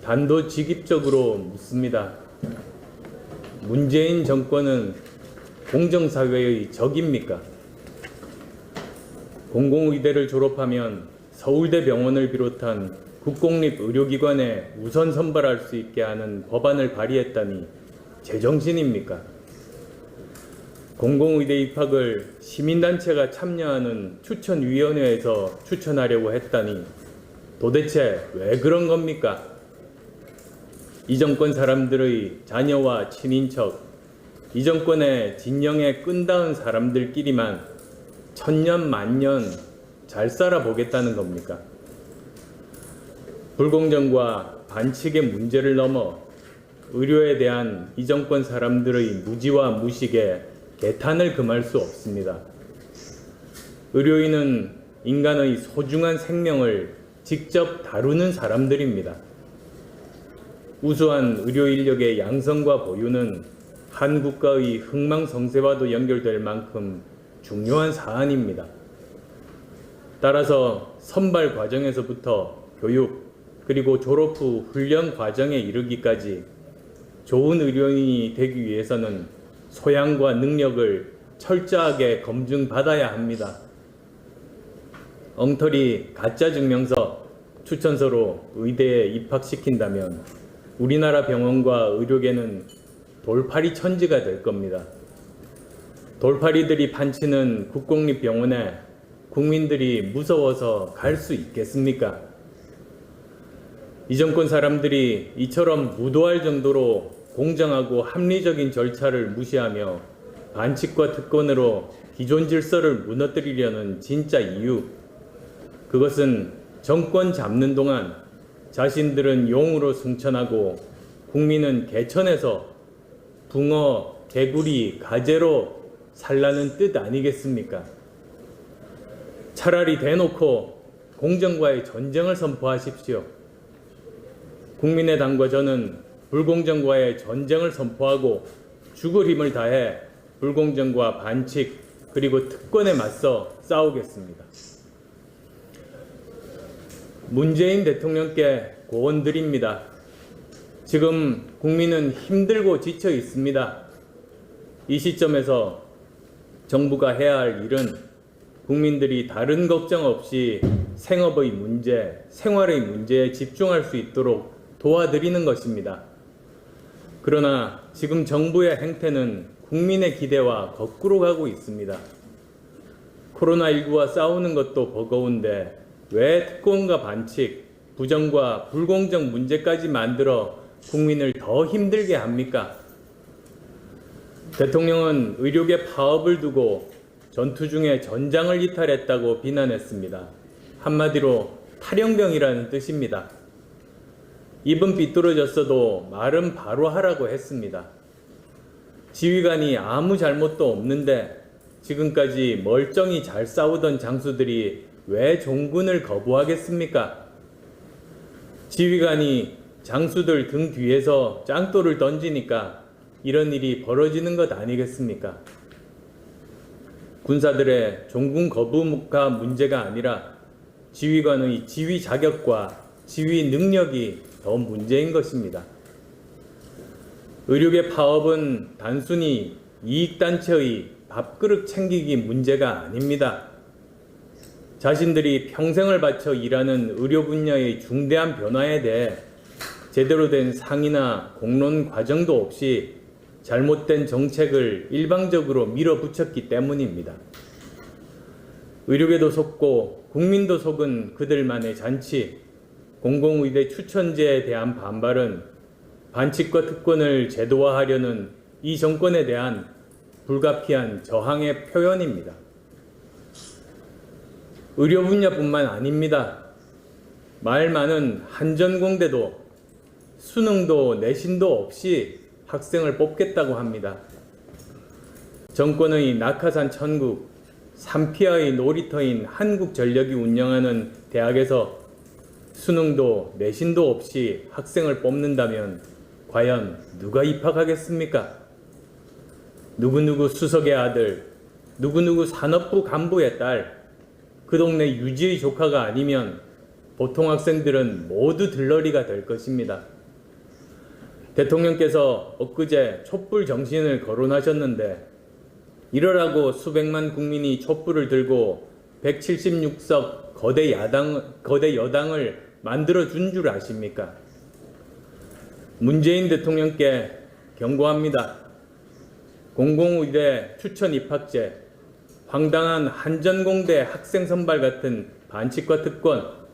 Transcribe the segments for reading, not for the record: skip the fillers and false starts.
단도직입적으로 묻습니다. 문재인 정권은 공정사회의 적입니까? 공공의대를 졸업하면 서울대병원을 비롯한 국공립의료기관에 우선 선발할 수 있게 하는 법안을 발의했다니 제정신입니까? 공공의대 입학을 시민단체가 참여하는 추천위원회에서 추천하려고 했다니 도대체 왜 그런 겁니까? 이 정권 사람들의 자녀와 친인척, 이 정권의 진영에 끈닿은 사람들끼리만 천년 만년 잘 살아보겠다는 겁니까? 불공정과 반칙의 문제를 넘어 의료에 대한 이 정권 사람들의 무지와 무식에 개탄을 금할 수 없습니다. 의료인은 인간의 소중한 생명을 직접 다루는 사람들입니다. 우수한 의료 인력의 양성과 보유는 한 국가의 흥망성쇠와도 연결될 만큼 중요한 사안입니다. 따라서 선발 과정에서부터 교육, 그리고 졸업 후 훈련 과정에 이르기까지 좋은 의료인이 되기 위해서는 소양과 능력을 철저하게 검증받아야 합니다. 엉터리 가짜 증명서, 추천서로 의대에 입학시킨다면 우리나라 병원과 의료계는 돌팔이 천지가 될 겁니다. 돌팔이들이 판치는 국공립병원에 국민들이 무서워서 갈 수 있겠습니까? 이 정권 사람들이 이처럼 무도할 정도로 공정하고 합리적인 절차를 무시하며 반칙과 특권으로 기존 질서를 무너뜨리려는 진짜 이유, 그것은 정권 잡는 동안 자신들은 용으로 승천하고 국민은 개천에서 붕어, 개구리, 가재로 살라는 뜻 아니겠습니까? 차라리 대놓고 공정과의 전쟁을 선포하십시오. 국민의당과 저는 불공정과의 전쟁을 선포하고 죽을 힘을 다해 불공정과 반칙 그리고 특권에 맞서 싸우겠습니다. 문재인 대통령께 고언드립니다. 지금 국민은 힘들고 지쳐 있습니다. 이 시점에서 정부가 해야 할 일은 국민들이 다른 걱정 없이 생업의 문제, 생활의 문제에 집중할 수 있도록 도와드리는 것입니다. 그러나 지금 정부의 행태는 국민의 기대와 거꾸로 가고 있습니다. 코로나19와 싸우는 것도 버거운데 왜 특권과 반칙, 부정과 불공정 문제까지 만들어 국민을 더 힘들게 합니까? 대통령은 의료계 파업을 두고 전투 중에 전장을 이탈했다고 비난했습니다. 한마디로 탈영병이라는 뜻입니다. 입은 삐뚤어졌어도 말은 바로 하라고 했습니다. 지휘관이 아무 잘못도 없는데 지금까지 멀쩡히 잘 싸우던 장수들이 왜 종군을 거부하겠습니까? 지휘관이 장수들 등 뒤에서 짱돌을 던지니까 이런 일이 벌어지는 것 아니겠습니까? 군사들의 종군 거부가 문제가 아니라 지휘관의 지휘 자격과 지휘 능력이 더 문제인 것입니다. 의료계 파업은 단순히 이익단체의 밥그릇 챙기기 문제가 아닙니다. 자신들이 평생을 바쳐 일하는 의료 분야의 중대한 변화에 대해 제대로 된 상의나 공론 과정도 없이 잘못된 정책을 일방적으로 밀어붙였기 때문입니다. 의료계도 속고 국민도 속은 그들만의 잔치, 공공의대 추천제에 대한 반발은 반칙과 특권을 제도화하려는 이 정권에 대한 불가피한 저항의 표현입니다. 의료 분야뿐만 아닙니다. 말 많은 한전공대도 수능도 내신도 없이 학생을 뽑겠다고 합니다. 정권의 낙하산 천국, 산피아의 놀이터인 한국전력이 운영하는 대학에서 수능도 내신도 없이 학생을 뽑는다면 과연 누가 입학하겠습니까? 누구누구 수석의 아들, 누구누구 산업부 간부의 딸, 그 동네 유지의 조카가 아니면 보통 학생들은 모두 들러리가 될 것입니다. 대통령께서 엊그제 촛불 정신을 거론하셨는데 이러라고 수백만 국민이 촛불을 들고 176석 거대 여당을 만들어준 줄 아십니까? 문재인 대통령께 경고합니다. 공공의대 추천 입학제, 황당한 한전공대 학생 선발 같은 반칙과 특권,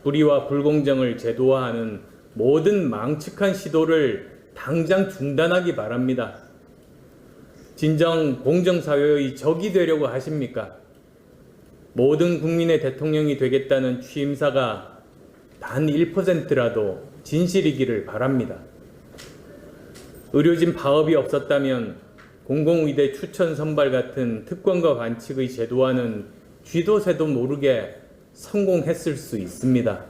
불의와 불공정을 제도화하는 모든 망측한 시도를 당장 중단하기 바랍니다. 진정 공정사회의 적이 되려고 하십니까? 모든 국민의 대통령이 되겠다는 취임사가 단 1%라도 진실이기를 바랍니다. 의료진 파업이 없었다면 공공의대 추천 선발 같은 특권과 반칙의 제도화는 쥐도 새도 모르게 성공했을 수 있습니다.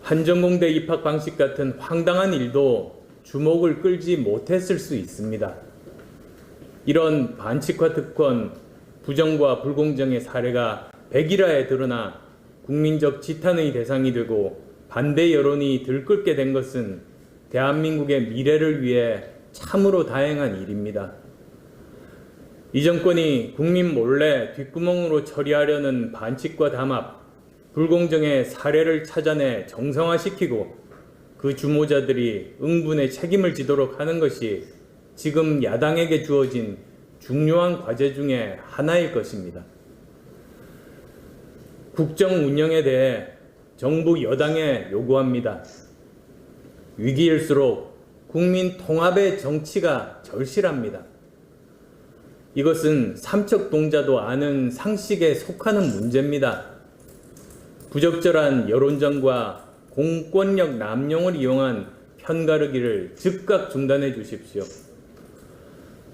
한전공대 입학 방식 같은 황당한 일도 주목을 끌지 못했을 수 있습니다. 이런 반칙과 특권, 부정과 불공정의 사례가 백일화에 드러나 국민적 지탄의 대상이 되고 반대 여론이 들끓게 된 것은 대한민국의 미래를 위해 참으로 다행한 일입니다. 이 정권이 국민 몰래 뒷구멍으로 처리하려는 반칙과 담합, 불공정의 사례를 찾아내 정상화시키고 그 주모자들이 응분의 책임을 지도록 하는 것이 지금 야당에게 주어진 중요한 과제 중에 하나일 것입니다. 국정 운영에 대해 정부 여당에 요구합니다. 위기일수록 국민 통합의 정치가 절실합니다. 이것은 삼척동자도 아는 상식에 속하는 문제입니다. 부적절한 여론전과 공권력 남용을 이용한 편가르기를 즉각 중단해 주십시오.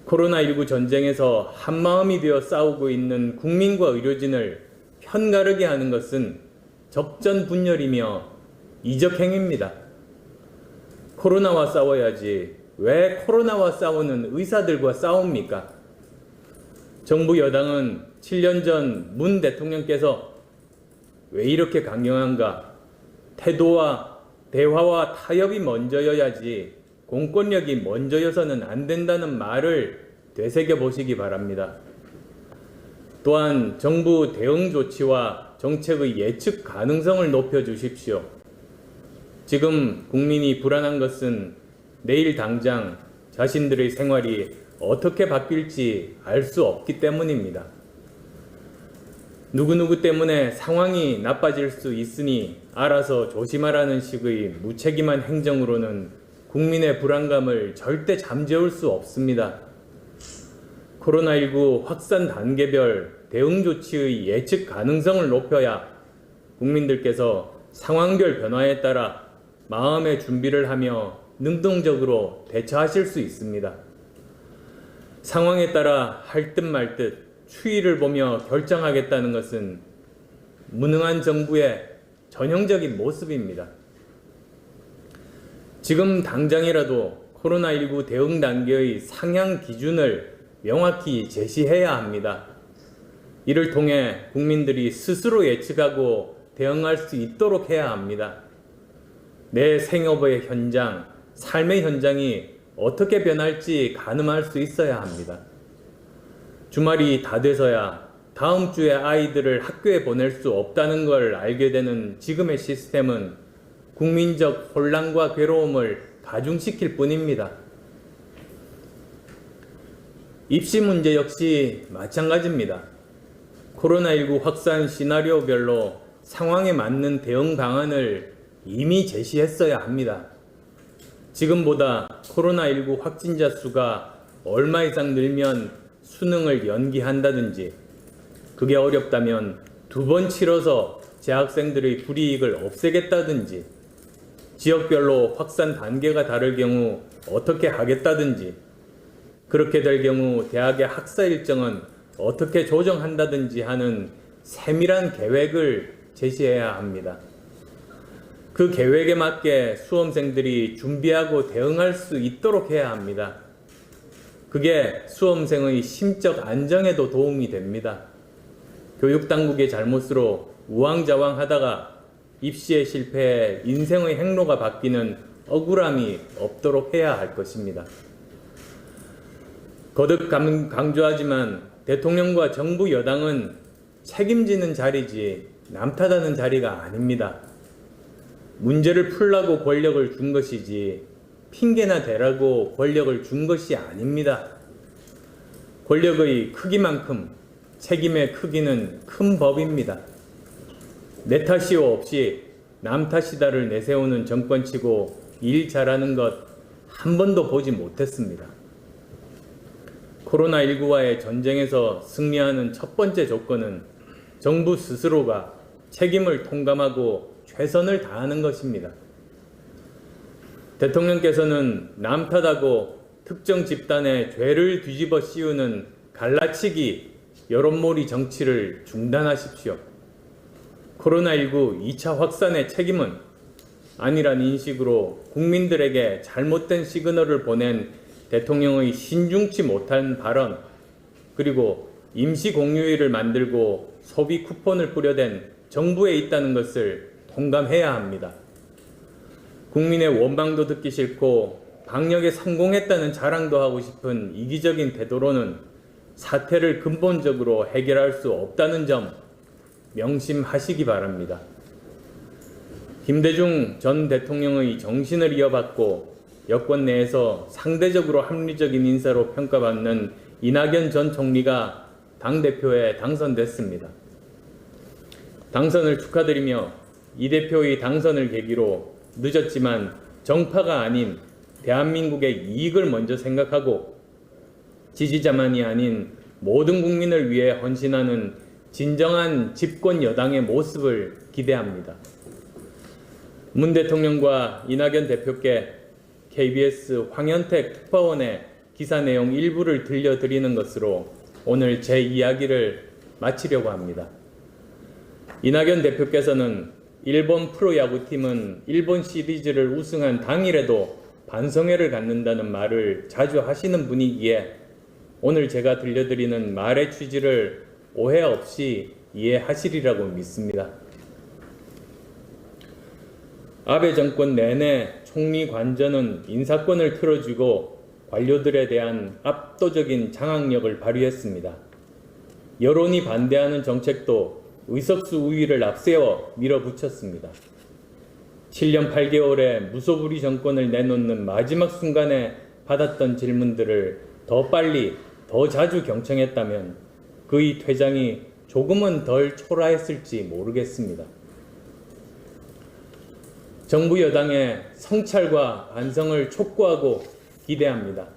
코로나19 전쟁에서 한마음이 되어 싸우고 있는 국민과 의료진을 편가르게 하는 것은 적전분열이며 이적행위입니다. 코로나와 싸워야지 왜 코로나와 싸우는 의사들과 싸웁니까? 정부 여당은 7년 전 문 대통령께서 왜 이렇게 강경한가? 태도와 대화와 타협이 먼저여야지 공권력이 먼저여서는 안 된다는 말을 되새겨 보시기 바랍니다. 또한 정부 대응 조치와 정책의 예측 가능성을 높여 주십시오. 지금 국민이 불안한 것은 내일 당장 자신들의 생활이 어떻게 바뀔지 알 수 없기 때문입니다. 누구누구 때문에 상황이 나빠질 수 있으니 알아서 조심하라는 식의 무책임한 행정으로는 국민의 불안감을 절대 잠재울 수 없습니다. 코로나19 확산 단계별 대응 조치의 예측 가능성을 높여야 국민들께서 상황별 변화에 따라 마음의 준비를 하며 능동적으로 대처하실 수 있습니다. 상황에 따라 할 듯 말 듯 추이를 보며 결정하겠다는 것은 무능한 정부의 전형적인 모습입니다. 지금 당장이라도 코로나19 대응 단계의 상향 기준을 명확히 제시해야 합니다. 이를 통해 국민들이 스스로 예측하고 대응할 수 있도록 해야 합니다. 내 생업의 현장, 삶의 현장이 어떻게 변할지 가늠할 수 있어야 합니다. 주말이 다 돼서야 다음 주에 아이들을 학교에 보낼 수 없다는 걸 알게 되는 지금의 시스템은 국민적 혼란과 괴로움을 가중시킬 뿐입니다. 입시 문제 역시 마찬가지입니다. 코로나19 확산 시나리오별로 상황에 맞는 대응 방안을 이미 제시했어야 합니다. 지금보다 코로나19 확진자 수가 얼마 이상 늘면 수능을 연기한다든지, 그게 어렵다면 2번 치러서 재학생들의 불이익을 없애겠다든지, 지역별로 확산 단계가 다를 경우 어떻게 하겠다든지, 그렇게 될 경우 대학의 학사 일정은 어떻게 조정한다든지 하는 세밀한 계획을 제시해야 합니다. 그 계획에 맞게 수험생들이 준비하고 대응할 수 있도록 해야 합니다. 그게 수험생의 심적 안정에도 도움이 됩니다. 교육당국의 잘못으로 우왕좌왕하다가 입시에 실패해 인생의 행로가 바뀌는 억울함이 없도록 해야 할 것입니다. 거듭 강조하지만 대통령과 정부 여당은 책임지는 자리지 남탓하는 자리가 아닙니다. 문제를 풀라고 권력을 준 것이지 핑계나 대라고 권력을 준 것이 아닙니다. 권력의 크기만큼 책임의 크기는 큰 법입니다. 내 탓이오 없이 남 탓이다를 내세우는 정권치고 일 잘하는 것 한 번도 보지 못했습니다. 코로나19와의 전쟁에서 승리하는 첫 번째 조건은 정부 스스로가 책임을 통감하고 최선을 다하는 것입니다. 대통령께서는 남 탓하고 특정 집단의 죄를 뒤집어 씌우는 갈라치기 여론몰이 정치를 중단하십시오. 코로나19 2차 확산의 책임은 아니란 인식으로 국민들에게 잘못된 시그널을 보낸 대통령의 신중치 못한 발언, 그리고 임시공휴일을 만들고 소비 쿠폰을 뿌려댄 정부에 있다는 것을 통감해야 합니다. 국민의 원망도 듣기 싫고 방역에 성공했다는 자랑도 하고 싶은 이기적인 태도로는 사태를 근본적으로 해결할 수 없다는 점 명심하시기 바랍니다. 김대중 전 대통령의 정신을 이어받고 여권 내에서 상대적으로 합리적인 인사로 평가받는 이낙연 전 총리가 당대표에 당선됐습니다. 당선을 축하드리며 이 대표의 당선을 계기로 늦었지만 정파가 아닌 대한민국의 이익을 먼저 생각하고 지지자만이 아닌 모든 국민을 위해 헌신하는 진정한 집권 여당의 모습을 기대합니다. 문 대통령과 이낙연 대표께 KBS 황현택 특파원의 기사 내용 일부를 들려드리는 것으로 오늘 제 이야기를 마치려고 합니다. 이낙연 대표께서는 일본 프로야구팀은 일본 시리즈를 우승한 당일에도 반성회를 갖는다는 말을 자주 하시는 분이기에 오늘 제가 들려드리는 말의 취지를 오해 없이 이해하시리라고 믿습니다. 아베 정권 내내 총리 관저는 인사권을 틀어주고 관료들에 대한 압도적인 장악력을 발휘했습니다. 여론이 반대하는 정책도 의석수 우위를 앞세워 밀어붙였습니다. 7년 8개월의 무소불위 정권을 내놓는 마지막 순간에 받았던 질문들을 더 빨리, 더 자주 경청했다면 그의 퇴장이 조금은 덜 초라했을지 모르겠습니다. 정부 여당의 성찰과 반성을 촉구하고 기대합니다.